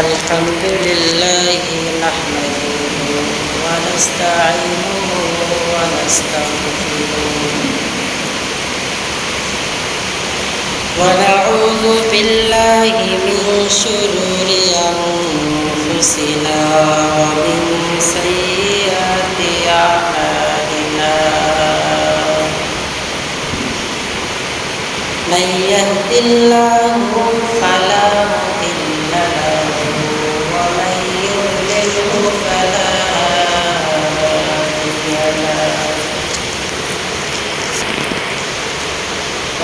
الحمد لله نحمده ونستعينه ونستغفره ونعوذ بالله من شرور أنفسنا ومن سيئات أعمالنا من يهد الله فلا مضل له ومن يضلله فلا هادي له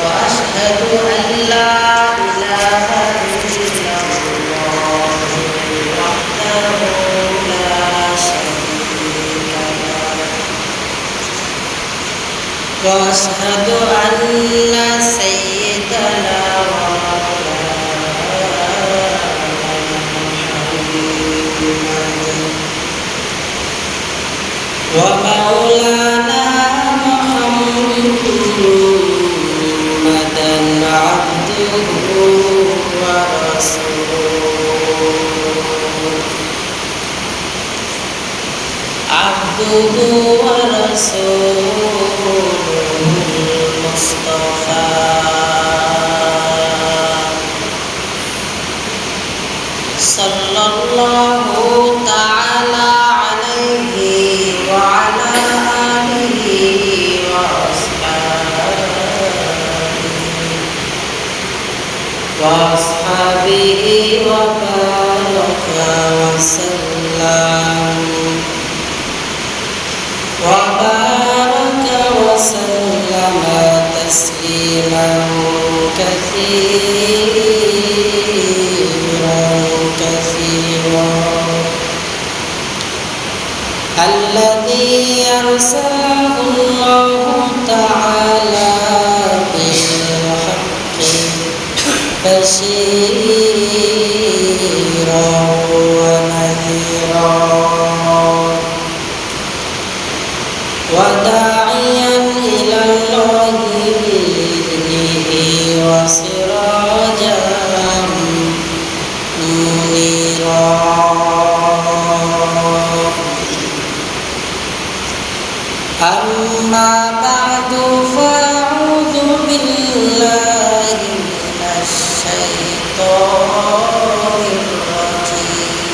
وأشهد أن لا إله إلا الله وحده لا شريك له وأشهد أن سيدنا ومولانا محمدا عبده ورسوله المصطفى صلى الله تعالى عليه وعلى آله وأصحابه وبارك وسلم تسليما كثيرا الذي أرسله الله تعالى بالحق بشيرا ونذيرا وداعيا إلى الله بإذنه وسراجا منيرا أما بعد فأعوذ بالله من الشيطان الرجيم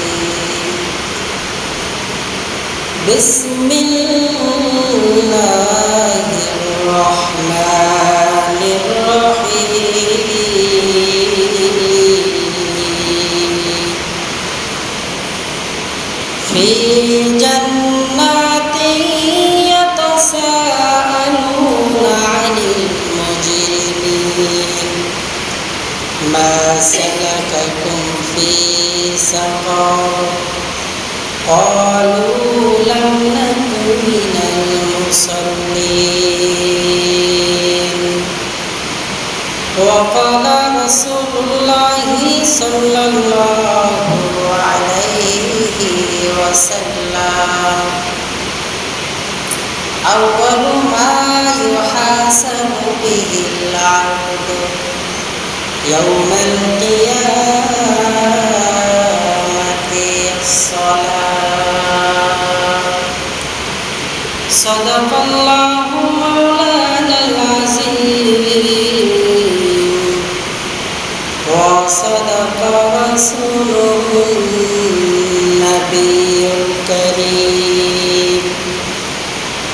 بسم الله الرحمن الرحيم في جنات يتساءلون عن المجرمين ما سلككم في سقر قالوا لم نك من المصلين وقال رسول الله صلى الله عليه وسلم أول ما يحاسب به العبد يوم القيامة الصلاة صدق الله مولانا العظيم وصدق رسوله النبي الكريم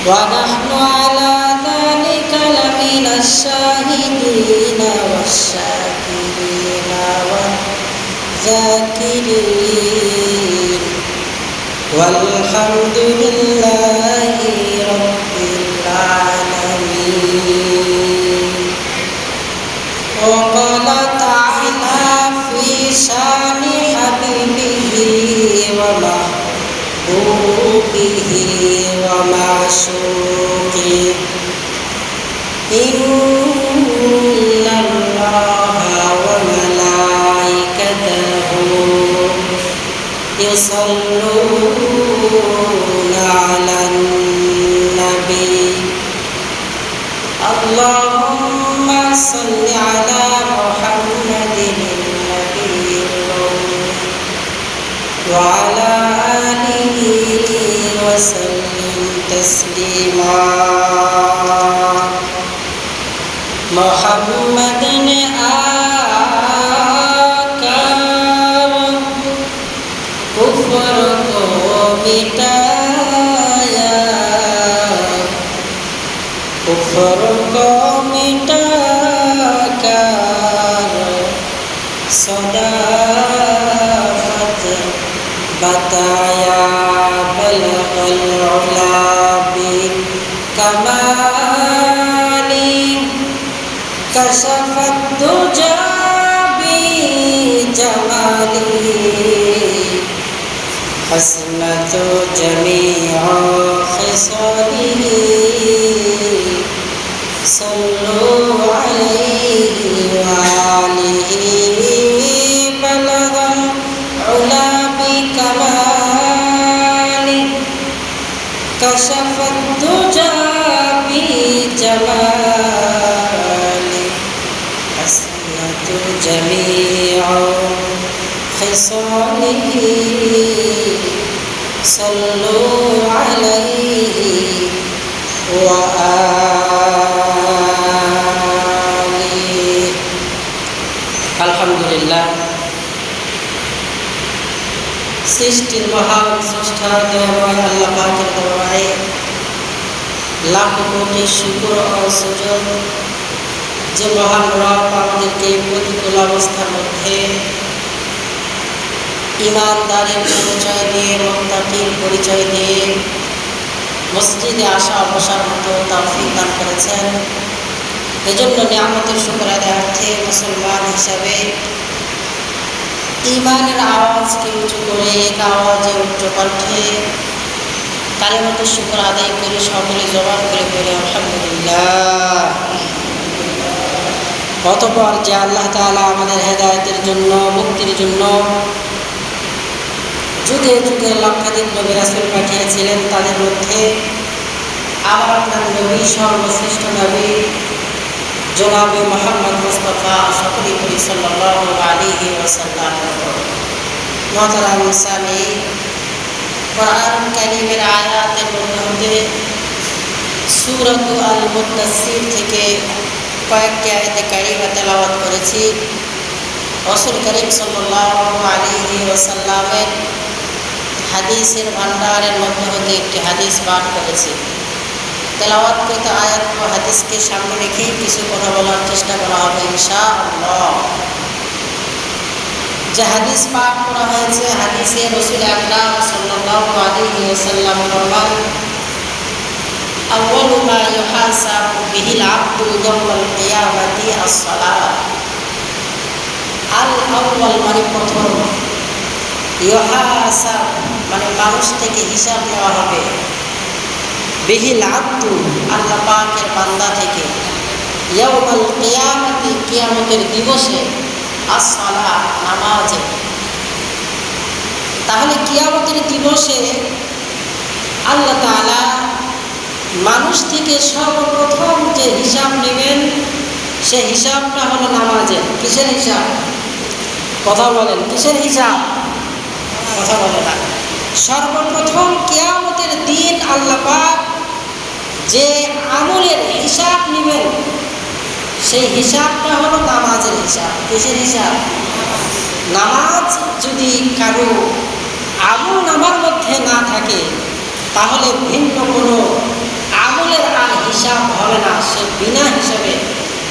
ونحن على ذلك لمن الشاهدين والشاكرين والذاكرين والحمد لله رب العالمين وقال تعالى في شان حبيبه ومحبوبه ومعشوقه إن الله وملائكته يصلون على النبي اللهم صل على محمد النبي وعلى آله وسلم تسليما محمد نے آکر کفر کو مٹایا کفر کو مٹا کر صداقت بتایا بلغ العلا بکمالی کشف الدجى بجمالی حسنت جمیع خصاله صلوا عليه وآله بلغ العلا بكماله كشف الدجى بجماله حسنت جميع خصاله صلوا عليه আলহামদুলিল্লাহ। সৃষ্টির মহান স্রষ্টা দয়াময় আল্লাহ পাকের দরবারে লাখ কোটি শুকর ও সুজুদ যে মহান রব আমাদেরকে প্রতিকূল অবস্থার মধ্যে ঈমানদারের পরিচয় দিয়ে মুত্তাকির পরিচয় দিয়ে মসজিদে আসা বসার মতো তৌফিক দান করেছেন। এজন্য নিয়ামতের শুকর আদায়ার্থে মুসলমান হিসাবে ঈমানের আওয়াজকে উঁচু করে এক আওয়াজে উচ্চ কণ্ঠে কালিমাতুশ শুকর আদায় করে সকলে জবান করে বলে আলহামদুলিল্লাহ। অতঃপর যে আল্লাহ তাআলা আমাদের হেদায়েতের জন্য মুক্তির জন্য যুগে যুগে লক্ষাধিক নবী রাসূল পাঠিয়েছিলেন, তাদের মধ্যে আমার আপনার নবী সর্বশ্রেষ্ঠ নবী জনাবে মুহাম্মদ মুস্তাফা সকলেই করি সাল্লাল্লাহু আলাইহি ওয়াসাল্লাম। মুহতারাম মুসলিম, কোরআন কারীমের আয়াতের মধ্যে সূরাত আল মুদ্দাসসির থেকে কয়েকটি আয়াতে কারিমা তেলাওয়াত করেছি। রাসূল করিম সাল্লাল্লাহু আলাইহি ওয়াসাল্লামের হাদিসের ভান্ডারের মধ্যে হতে একটি হাদিস পাঠ করেছি। তেলাওয়াতকৃত আয়াত ও হাদিসকে সামনে রেখে কিছু কথা বলার চেষ্টা করা হবে ইনশাআল্লাহ। যে হাদিস পাঠ করা হয়েছে, হাদিসে রাসূল আকরাম সাল্লাল্লাহু আলাইহি ওয়াসাল্লাম ফরমান, আউয়ালু মা ইউহাসাবু বিহিল আবদু ইয়াওমাল কিয়ামাতি আস-সালাত। আল আউয়াল মানে প্রথম, ইউহাসাব মানে মানুষ থেকে হিসাব নেওয়া হবে, বিহিল আবদু আল্লাহ পাকের বান্দা থেকে, ইয়াউমাল কিয়ামাতি কিয়ামতের দিবসে, আস-সালাত নামাজে। তাহলে কিয়ামতের দিবসে আল্লাহ তাআলা মানুষ থেকে সর্বপ্রথম যে হিসাব নেবেন সে হিসাবটা হলো নামাজের। কিসের হিসাব? কথা বলেন, কিসের হিসাব? কথা বলে না। সর্বপ্রথম কিয়ামতের দিন আল্লাহ পাক যে আমলের হিসাব নেবেন সেই হিসাবটা হলো নামাজের হিসাব। কিসের হিসাব? নামাজ যদি কারো আমল নামার মধ্যে না থাকে তাহলে ভিন্ন কোনো আমলের আর হিসাব হবে না, সে বিনা হিসাবে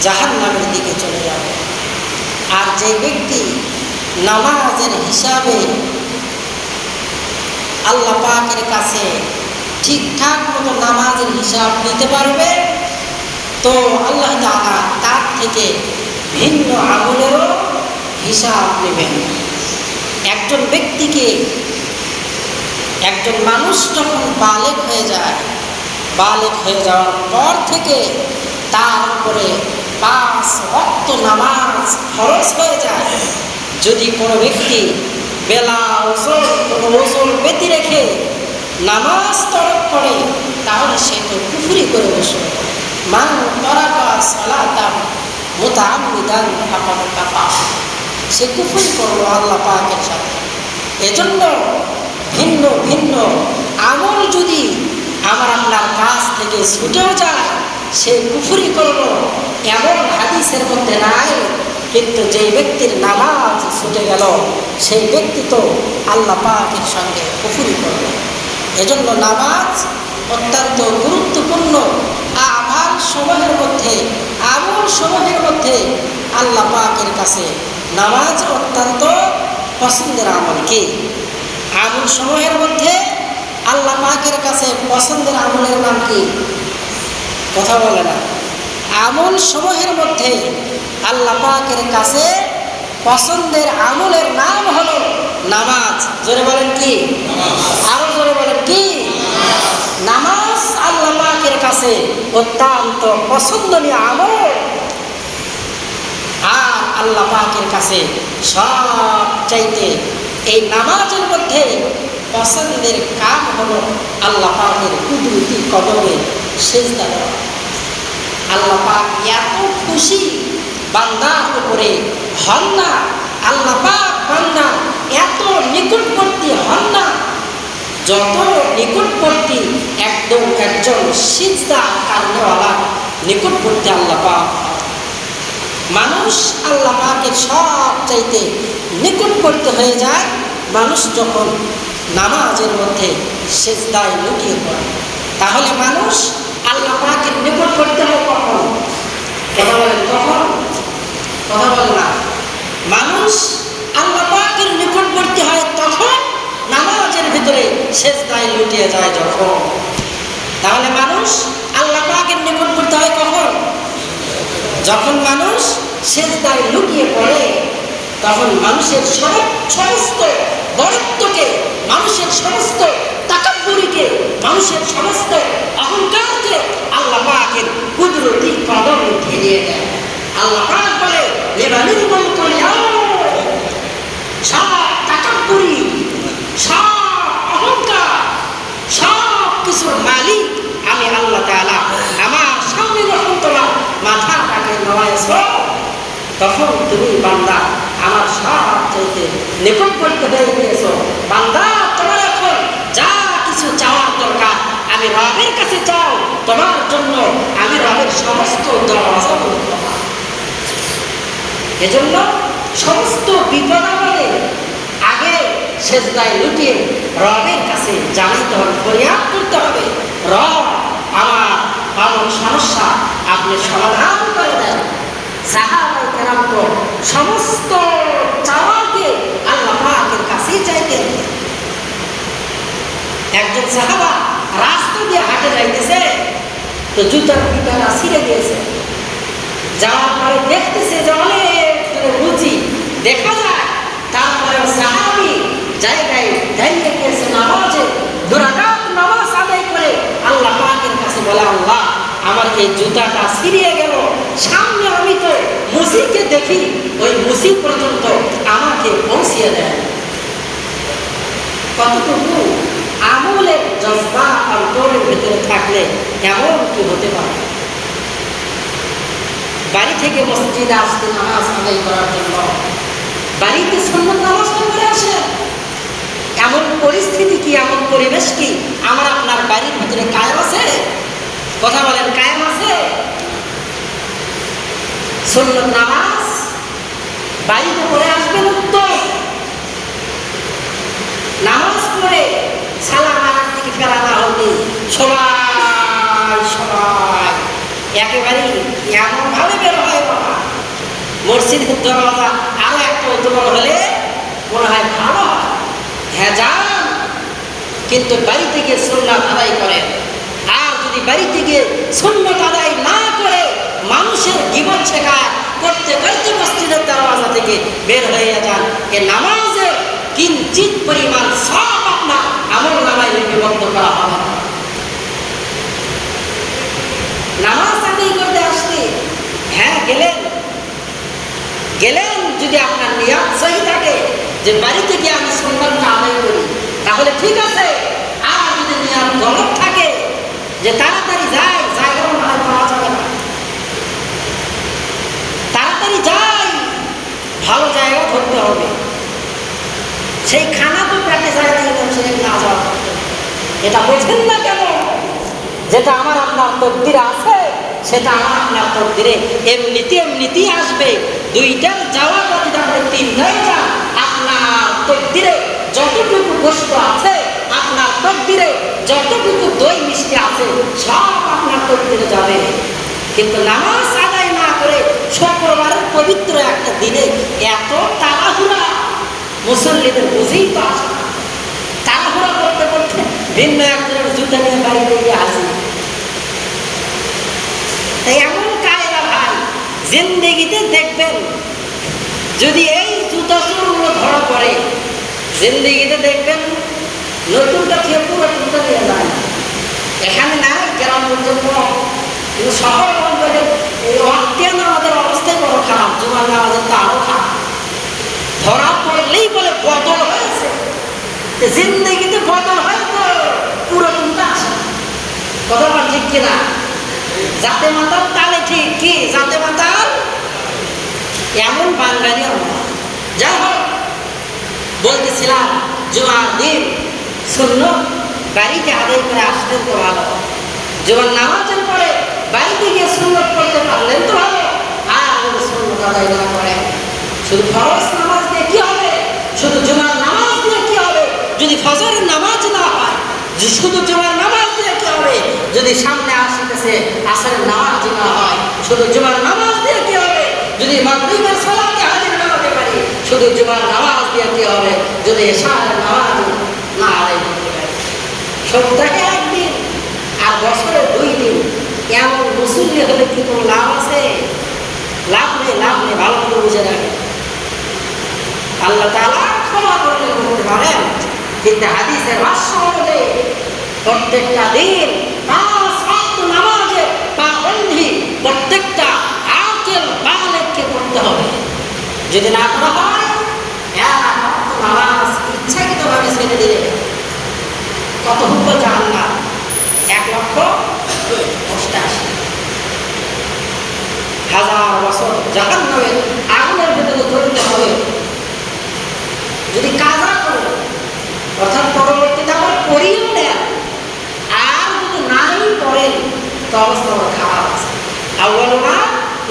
জাহান্নামের দিকে চলে যাবে। আর যে ব্যক্তি নামাজের হিসাবে আল্লাহ পাকের কাছে ঠিকঠাক মতো নামাজের হিসাব দিতে পারবে তো আল্লাহ তাআলা তার থেকে ভিন্ন আমলেরও হিসাব নেবেন। একজন ব্যক্তিকে, একজন মানুষ যখন বালেগ হয়ে যায়, বালেগ হয়ে যাওয়ার পর থেকে তার উপরে 5 ওয়াক্ত নামাজ ফরজ হয়ে যায়। যদি কোনো ব্যক্তি বেলা ওজোর কোনো ওজোর ব্যতি রেখে নামাজ তরক করে তাহলে সে তো কুফরি করে বসবে। মান তারাকা সালাতান মুতাআম্মিদান ফাকাদ কাফার, সে কুফরি করলো আল্লাহ পাকের সাথে। এজন্য ভিন্ন ভিন্ন আমল যদি আমার আপনার কাছ থেকে ছুটেও যায়, সে কুফরি করব এমন হাদিসের মধ্যে নাই। কিন্তু যেই ব্যক্তির নামাজ ছুটে গেল, সেই ব্যক্তি তো আল্লাহ পাকের সঙ্গে কুফরি করল। এজন্য নামাজ অত্যন্ত গুরুত্বপূর্ণ আমল সমূহের মধ্যে আল্লাহ পাকের কাছে নামাজ অত্যন্ত পছন্দের আমল। কি আমল সমূহের মধ্যে আল্লাহ পাকের কাছে পছন্দের আমলের নাম কি? কথা বলে না। আমল সমূহের মধ্যে আল্লাহ পাকের কাছে পছন্দের আমলের নাম হলো নামাজ। জোরে বলেন কি? আরো জোরে বলেন কি? নামাজ আল্লাহ পাকের কাছে অত্যন্ত পছন্দনীয় আমল। আর আল্লাহ পাকের কাছে সবচাইতে এই নামাজের মধ্যে পছন্দের কাম হলো আল্লাহ পাকের কুদরতি কদমে সিজদা দেওয়া। আল্লাহ পাক এত খুশি বান্দার উপরে হন না, আল্লাহ পাক বান্দা এত নিকটবর্তী হন না, যত নিকটবর্তী একজন সিজদা কারণেওয়ালা নিকটবর্তী আল্লাহ পাক। মানুষ আল্লাহ পাকের সব চাইতে নিকটবর্তী হয়ে যায় মানুষ যখন নামাজের মধ্যে সিজদায় লুটিয়ে পড়ে। তাহলে মানুষ আল্লাহ পাকের নিকটবর্তী হয় কখন? কথা বলেন কখন? কথা বলেন না। মানুষ আল্লাহ পাকের নিকটবর্তী হয় তখন নামাজের ভিতরে সিজদায় লুটিয়ে যায় যখন। তাহলে মানুষ আল্লাহ পাকের নিকটবর্তী হয় কখন? যখন মানুষ সিজদায় লুটিয়ে পড়ে। তখন মানুষের সমস্ত বরত্বকে, মানুষের সমস্ত তাকাব্বুরিকে, মানুষের সমস্ত অহংকারকে আল্লাহ পাকের কুদরতি কদমে ঢেলিয়ে দেয়। আল্লাহ পাক বলে, লিমানিল মুলকুল ইয়াউম, সব তাকাব্বুরি, সব অহংকার, সব কিছুর মালিক আমি আল্লাহ তাআলা। আমার সামনে যখন তোমার মাথাটাকে নড়াইছ, তখন তুমি বান্দা আমার সব চাইতে নিকটবর্তী হয়ে গিয়েছ। বান্দা তোমার এখন যা কিছু চাওয়ার দরকার আমি রবের কাছে চাও, তোমার জন্য আমি রবের সমস্ত দরজা বন্ধ। এজন্য সমস্ত বিপদ আপদে আগে সিজদায় লুটিয়ে রবের কাছে জানাইতে হবে, ফরিয়াদ করতে হবে, রব আমার এমন সমস্যা আপনি সমাধান করে দেন। সাহাবায়ে কেরাম তো সমস্ত চাওয়াকে আল্লাহ পাকের কাছেই চাইতেন। একজন সাহাবা রাস্তা দিয়ে হাঁটে যাইতেছে, তো জুতার ফিতাটা ছিঁড়ে গিয়েছে। যাওয়ার পরে দেখতেছে যে অনেক রুচি দেখা যায়। তারপরে সাহাবী জায়গায় দাঁড়িয়ে গিয়েছে নামাজে, 2 রাকাত নামাজ আদায় করে আল্লাহ পাকের কাছে বলে, আল্লাহ আমার এই জুতাটা ছিঁড়ে গেল, সামনে আমি তো মুসিকে দেখি, ওই মুসি পর্যন্ত আমাকে পৌঁছিয়ে দেয়। কতটুকু আমলের জজবা অন্তরের ভেতরে থাকলে এমন কি হতে পারে? বাড়ি থেকে মসজিদে আসতে নামাজ আদায় করার জন্য বাড়িতে সুন্নত নামাজটা করে আসে। এমন পরিস্থিতি কি, এমন পরিবেশ কি আমার আপনার বাড়ির ভিতরে কায়েম আছে? কথা বলেন, কায়েম আছে? সুন্নত নামাজ বাড়িতে পড়ে আসবেন উত্তম। নামাজ পড়ে সালাম আনার দিকে ফেরা না হতে সবাই একেবারে এমন ভাবে বের হয়, বাবা মসজিদের দরজা আরো একটা উদ্যোগ হলে মনে হয় ভালো হয়। হ্যাঁ যান, কিন্তু বাড়িতে গিয়ে সুন্নাত আদায় করেন। আর যদি বাড়িতে গিয়ে সুন্নাত আদায় না করে মানুষের গীবত শেখায় করতে করতে মসজিদের দরজা থেকে বের হয়ে যান, এ নামাজের কিঞ্চিত পরিমাণ সব আপনার আমল নামায় লিপিবদ্ধ করা হবে না। নামাজ আদায় করতে আসতে হ্যাঁ গেলেন যদি আপনার নিয়ত সহি থাকে যে বাড়িতে গিয়ে আমি সুন্নাতটা আদায় করি, তাহলে ঠিক আছে। আর যদি নিয়ত গলত থাকে যে তাড়াতাড়ি যাই, জায়গাও না পাওয়া যাবে না, তাড়াতাড়ি যাই, ভালো জায়গা ধরতে হবে, সেই খানা তো পেটে যায় দিয়ে সে না যাওয়া। এটা বোঝেন না কেন? যেটা আমার আপনার তকদিরে আছে সেটা আমার আপনার তকদিরে এমনিতেই আসবে। দুইটার যাওয়া যদি আপনি তিনটাই যান, আপনার তকদিরে যতটুকু কষ্ট আছে, আপনার তকদিরে যতটুকু দই মিষ্টি আছে, সব আপনার তকদিরে যাবে। কিন্তু নামাজ আদায় না করে শুক্রবারের পবিত্র একটা দিনে এত তাড়াহুড়া মুসল্লিদের বুঝেই তো আসে না। তাড়াহুড়া করতে করতে ভিন্ন একজনের জুতা নিয়ে বাড়িতে গিয়ে আসি। তাই এমন কায়দা ভাই জিন্দেগিতে দেখবেন, যদি এই জুতা চোরগুলো ধরা পড়ে, জিন্দেগিতে দেখবেন নতুনটা খেয়ে পুরো জুতা নিয়ে যায়। এখানে নাই গ্রাম পর্যন্ত, কিন্তু শহর অঞ্চলে এই অক্তিয়ান আমাদের অবস্থায় বড় খারাপ, জুমার নামাজের তো আরো খারাপ। ধরা পড়লেই বলে বদল হয়েছে। জিন্দেগিতে বদল হয় তো পুরো জুতা আসে। কথাটা ঠিক কিনা? জাতে মাতাল তালে ঠিক কি? জাতে মাতাল এমন বাঙালি আমরা। যাই হোক, বলতেছিলাম জুমার দিন সুন্নত বাড়িতে আদায় করে আসতেন তো ভালো। জুমার নামাজের পরে বাড়িতে গিয়ে সুন্নত করতে পারলেন তো ভালো। আর যদি সুন্নত আদায় না করেন, শুধু ফরজ নামাজ দিয়ে কি হবে? শুধু জুমার নামাজ দিয়ে কি হবে? যদি ফজরের নামাজ না হয়, শুধু জুমার নামাজ দিয়ে কি হবে? যদি সামনে আসতেছে আসরের নামাজ না হয়, শুধু জুমার নামাজ দিয়ে কি হবে? যদি মাগরিবের সালাতে হাজির না হতে পারি, শুধু জুমার নামাজ দিয়ে কি হবে? যদি এশারের নামাজ না আদায় করতে পারি। সপ্তাহে একদিন আর বছরে 2 দিন এমন মুসল্লি হলে কি কোনো লাভ আছে? লাভ নেই, লাভ নেই। ভালো করে বুঝে রাখেন। আল্লাহ তাআলা ক্ষমা করলে করতে পারেন, কিন্তু হাদিসের ভাষ্য অনুযায়ী প্রত্যেকটা দিন 5 ওয়াক্ত নামাজের পাবন্ধি প্রত্যেকটা আকিল বালেগকে করতে হবে। যদি না করা হয়, এক ওয়াক্ত নামাজ ইচ্ছাকৃতভাবে ছেড়ে দিলে কত হুকুম জাহান্নাম, 1,88,000 বছর জাহান্নামের আগুনের ভেতরে জ্বলতে হবে। যদি কাজা করে, অর্থাৎ পরবর্তীতে আবার পড়িয়েও নেন, আর যদি নাই পড়েন তো অবস্থা আমার খারাপ আছে। আউয়ালুমা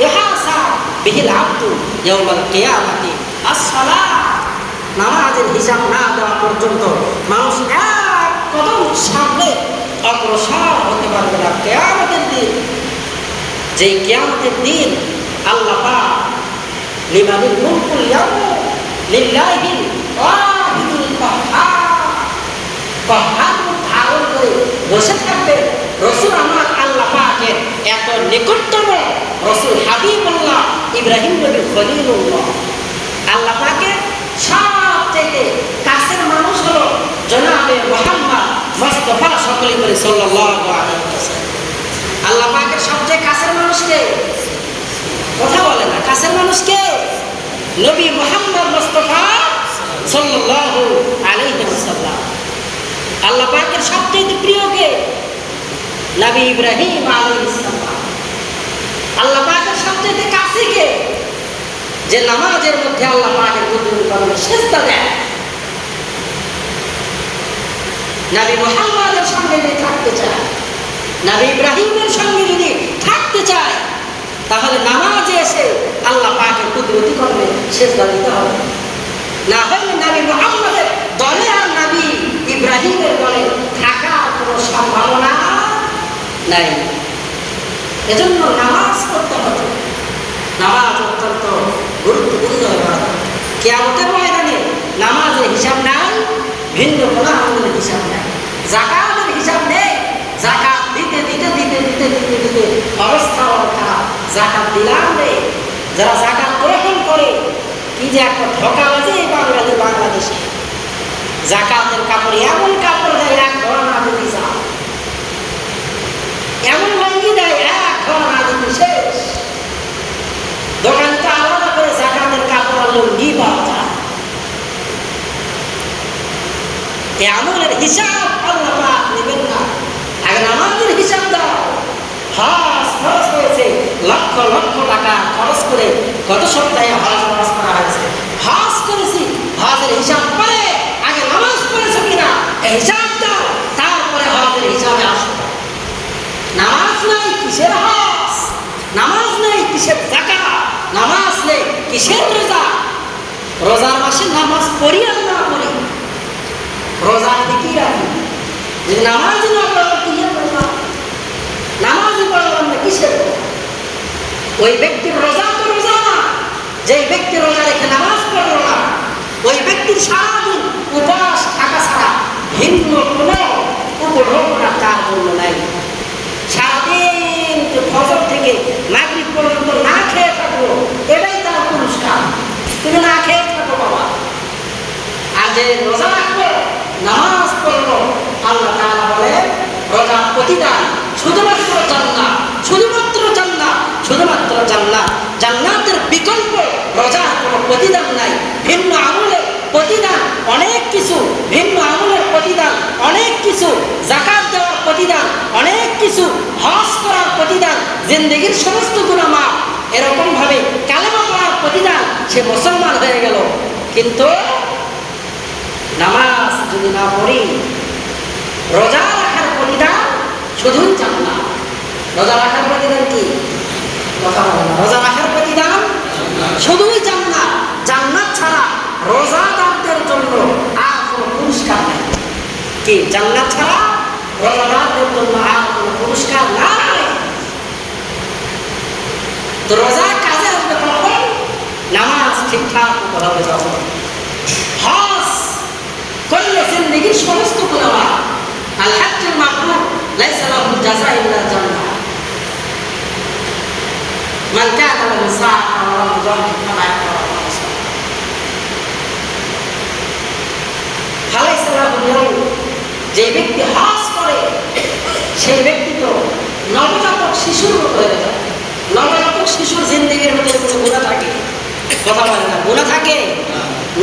ইহাসাব বিহিল আবদু ইয়াউমাল কিয়ামাতি আস-সালাহ। নামাজের হিসাব না দেওয়া পর্যন্ত মানুষ এক কদম সামনে অগ্রসর হতে পারবে না কিয়ামতের দিন। যেই কিয়ামতের দিন আল্লাহ পাক লিমানিল মুলকুল ইয়াউমা লিল্লাহিল ওয়াহিদুল কাহ্হার ধারণ করে বসে থাকবে রসুল আমার আল্লাহ পাকের এত নিকটতম রসুল হাবিবুল্লাহ ইব্রাহিম নবী খলিলুল্লাহ। আল্লাহ পাকের সবচেয়ে কাছের মানুষ হলো জনাবে মুহাম্মদ মুস্তাফা সকলে করে সাল্লাল্লাহু আলাইহি ওয়াসাল্লাম। আল্লাহ পাকের সবচেয়ে কাছের মানুষকে কথা বলে না, কাছের মানুষকে নবী মুহাম্মদ মুস্তাফা সাল্লাল্লাহু আলাইহি ওয়াসাল্লাম। আল্লাহ পাকের সবচেয়ে প্রিয়কে নবী ইব্রাহিম আলাইহিস সালাম। আল্লাহ পাকের সবচেয়ে কাছে কে? যে নামাজের মধ্যে আল্লাহ পাকের কুদরতি কদমে সিজদা দেয়। নবী মুহাম্মদের সঙ্গে যদি থাকতে চায়, নবী ইব্রাহিমের সঙ্গে যদি থাকতে চায়, তাহলে নামাজে এসে আল্লাহ পাকের কুদরতি কদমে সিজদা দিতে হবে। না হলে নবী মুহাম্মদের দলে আর নবী ইব্রাহিমের দলে থাকার কোনো সম্ভাবনা নাই। এজন্য নামাজ পড়তে হবে। নামাজ অত্যন্ত গুরুত্বপূর্ণ ব্যাপার। কিয়ামতের ময়দানে নামাজের হিসাব নাই, ভিন্ন কোনো আমলের হিসাব নাই, যাকাতের হিসাব নেই। যাকাত দিতে দিতে দিতে দিতে দিতে দিতে অবস্থা খারাপ। যাকাত দিলাম রে, যারা যাকাত গ্রহণ করে কি যে একটা ঠকাবাজি বাংলাদেশে। যাকাতের কাপড় এমন কাপড় দেয়, এক ঘর না দিতে চাও, এমন লঙ্গি দেয়, এক ঘর না দিতে শেষ। দোকানে তো আলাদা করে যাকাতের কাপড় আর লঙ্গি পাওয়া যায়। আমলের হিসাব আল্লাহ পাক নেবেন না। আগে নামাজের হিসাব দাও। হজ খরচ হয়েছে লক্ষ লক্ষ টাকা খরচ করে, গত সপ্তাহে হজ খরচ করা হয়েছে। হজ করেছি, হজের হিসাব করে করি আর না করি, রোজা ঠিকই রাখি, যদি নামাজ না পড়লাম কি করলাম? নামাজই পড়লাম না কিসের? ওই ব্যক্তির রোজা তো রোজা না। যে ব্যক্তি রোজা রেখে নামাজ পড়ল না, ওই ব্যক্তির সারাদিন উপবাস থাকা ছাড়া ভিন্ন কোনো উপঢৌকনা তার জন্য নাই। সারাদিন ফজর থেকে মাগরিব পর্যন্ত না খেয়ে থাকবো, এটাই তার পুরস্কার। তুমি না খেয়ে থাকো বাবা। আর যে রোজা রাখবো, নামাজ পড়লো, আল্লাহ তাআলা বলে রোজার প্রতিদান শুধুমাত্র জান্নাত, শুধুমাত্র জান্নাত, শুধুমাত্র জান্নাত। জান্নাতের বিকল্প রোজার কোনো প্রতিদান নাই। ভিন্ন আমলের প্রতিদান অনেক কিছু, ভিন্ন আমলের প্রতিদান অনেক কিছু, যাকাত দেওয়ার প্রতিদান অনেক কিছু, হজ করার প্রতিদান, জিন্দেগির সমস্ত গুনাহ মাফ, এরকম ভাবে কালেমা পড়ার প্রতিদান, সে মুসলমান হয়ে গেল। কিন্তু নামাজ যদি না পড়ি, রোজা রাখার প্রতিদান শুধুই জান্নাত। রোজা রাখার প্রতিদান কি? কথা বলে না। রোজা রাখার প্রতিদান শুধুই জান্নাত। জান্নাত ছাড়া রোজাদারদের জন্য আর কোনো পুরস্কার নেই। কি? জান্নাত ছাড়া রোজাদারদের জন্য আর কোনো পুরস্কার নাই। তো রোজা কাজে আসবে কখন? নামাজ ঠিকঠাক মতো হবে যখন। হজ করলে জিন্দেগির সমস্ত গুনাহ মাফ। আল হাজ্জুল মাবরুর লাইসা লাহু জাযাa'un ইল্লাল জান্নাহ। মান কানা লাহু সাআতুন ওয়া লাম ইউযাহিদ ফালা ইয়াকরাহু ফালাইসা লাহু ইয়াউম। যে ব্যক্তি হজ করে সেই ব্যক্তি তো নবজাতক শিশুর মতো হয়ে যায়। নবজাতক শিশুর জিন্দেগির মধ্যে কোনো গুনাহ থাকে? কথা বলে না। গুনাহ থাকে?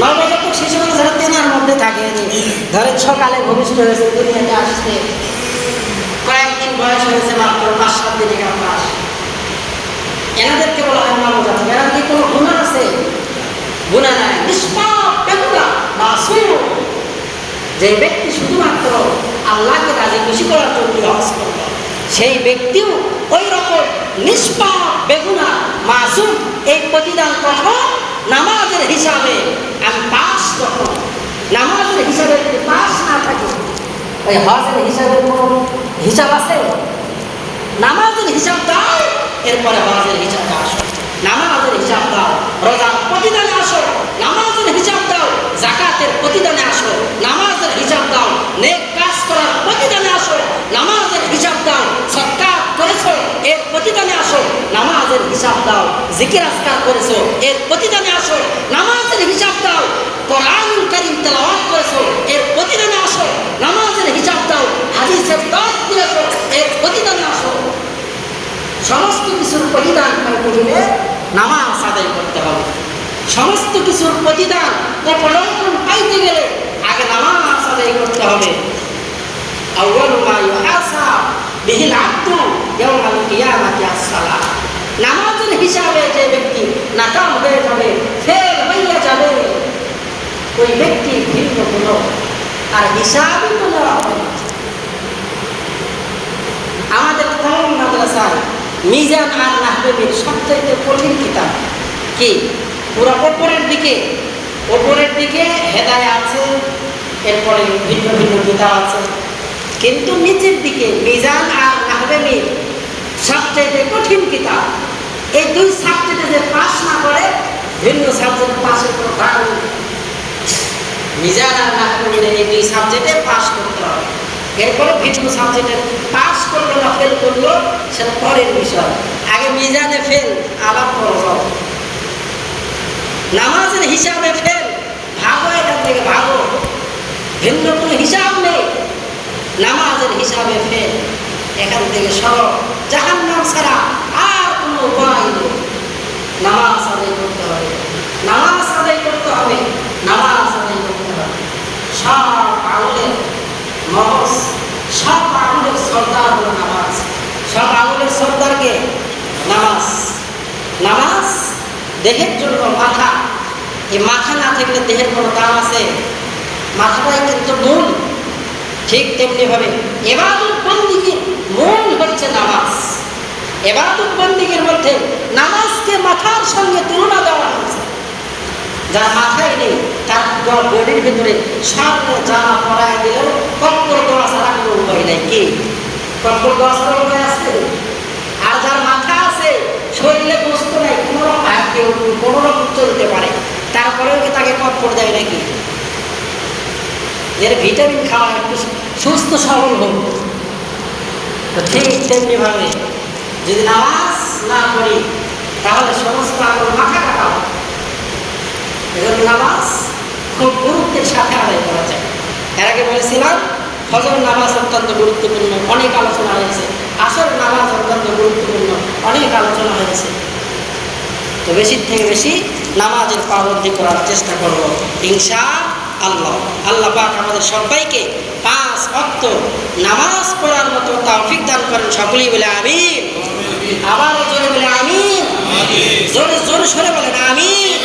নবজাতক শিশুরা যারা তেনার মধ্যে থাকে, ধরেন সকালে ভবিষ্যৎ হয়েছে, দুনিয়াতে আসছে, কয়েকদিন বয়স হয়েছে, মাত্র 5-7 দিন, 1 মাস, এনাদেরকে বলা হয় নবজাতক। এনার কি কোনো গুনাহ আছে? গুনাহ নাই, নিষ্পাপ, বেগুনা, মাসুম। যে ব্যক্তি শুধুমাত্র আল্লাহকে রাজি খুশি করার জন্য হজ করবে, সেই ব্যক্তিও ওই রকম নিষ্পাপ, বেগুনা, মাসুম। এই প্রতিদান কখন? নামাজের হিসাবে আমি পাস। যখন নামাজের হিসাবে যদি পাস না থাকে, ওই হজের হিসাবে কোনো হিসাব আছে? নামাজের হিসাব দাও, এরপরে হজের হিসাবে আসো। নামাজের হিসাব দাও, রোজার প্রতিদানে আসো। নামাজের হিসাব দাও, যাকাতের প্রতিদানে আসো। নামাজের হিসাব দাও, নেক কাজ করার প্রতিদানে আসো। নামাজের হিসাব দাও, সদকাত করেছো, এর প্রতিদানে আসো। নামাজের হিসাব দাও, জিকির আজকার করেছো, এর প্রতিদানে আসো। নামাজের হিসাব দাও, কোরআনুল কারীম তেলাওয়াত করেছো, এর প্রতিদানে আসো। নামাজের হিসাব দাও, হাদিসের দর্শ দিয়েছো, এর প্রতিদানে আসো। সমস্ত কিছুর প্রতিদান করতে গেলে নামাজ আদায় করতে হবে। সমস্ত কিছুর প্রতিদান ও ফলাফল পাইতে গেলে আগে নামাজ আদায় করতে হবে। আউয়ালু মা ইউহাসাব বিহিল আবদু ইয়াওমাল কিয়ামাতি আস-সালাহ। নামাজের হিসাবে যে ব্যক্তি নাকাম হয়ে যাবে, ফেল হইয়া যাবে, ওই ব্যক্তি ভিন্ন কোনো আর হিসাবই তো নেওয়া হবে না। আমাদের কওমি মাদ্রাসায় মিজান আর নাহবের সবচেয়ে কঠিন কিতাব কি? পুরো ওপরের দিকে হেদায়া আছে, এরপরে ভিন্ন ভিন্ন কিতাব আছে, কিন্তু নিচের দিকে মিজান আর নাহবের সবচেয়ে কঠিন কিতাব। এই দুই সাবজেক্টে যে পাস না করে, ভিন্ন সাবজেক্ট পাসের কোনো কারণ নেই। মিজান আর নাহবের এই দুই সাবজেক্টে পাস করতে হবে। এরপরে ভিন্ন সাবজেক্টে পাস করলো না ফেল করলো সেটা পরের বিষয়। আগে মিজানে ফেল, আবার পড়ো। নামাজের হিসাবে ফেল, ভাগো, এখান থেকে ভাগো, ভিন্ন কোনো হিসাব নেই। নামাজের হিসাবে ফেল, এখান থেকে সরো, জাহান্নাম ছাড়া আর কোনো উপায় নেই। নামাজ আদায় করতে হবে, নামাজ আদায় করতে হবে, নামাজ আদায় করতে হবে। সব আমলের মহস, সব আমলের সর্দার হলো নামাজ। সব আমলের সর্দারকে নামাজ। নামাজ দেহের জন্য মাথা। এই মাথা না থাকলে দেহের কোনো দাম আছে? মাথাটাই কিন্তু মূল। ঠিক তেমনিভাবে ইবাদত বন্দেগীর মূল হচ্ছে নামাজ। ইবাদত বন্দেগীর মধ্যে নামাজকে মাথার সঙ্গে তুলনা দেওয়া হয়েছে। যার মাথায় নেই তার বডির ভিতরে সামনে যা পড়ায় দিলেও কপ্পর দোয়া ছাড়া কোনো উপায় নাই। কি কপ্পর দোয়া ছাড়া উপায় আছে? আর যার মাথা আছে, শরীরে বস্তু নাই, কোনো রকম চলতে পারে, তারপরেও কি তাকে কপ্পর দেয় নাকি? এর ভিটামিন খাওয়া একটু সুস্থ সবল হোক। তো ঠিক তেমনিভাবে যদি নামাজ না করি তাহলে সমস্ত আমল মাথা কাটা হবে। এজন্য নামাজ খুব গুরুত্বের সাথে আদায় করা যায়। এর আগে বলেছিলাম ফজর নামাজ অত্যন্ত গুরুত্বপূর্ণ, অনেক আলোচনা হয়েছে। আসর নামাজ অত্যন্ত গুরুত্বপূর্ণ, অনেক আলোচনা হয়েছে। তো বেশির থেকে বেশি নামাজের পাবন্দি করার চেষ্টা করব ইনশাআল্লাহ। আল্লাহ পাক আমাদের সবাইকে 5 ওয়াক্ত নামাজ পড়ার মতো তৌফিক দান করেন। সকলেই বলে আমিন। আবার জোরে বলে আমিন। জোরে জোরে সরে বলেন আমিন।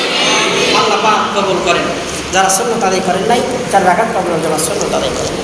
আল্লাহ পাক কবুল করেন। যারা সুন্নাত আদায় করেন নাই, যারা রাকাত কবুল, যারা সুন্নাত আদায় করেন।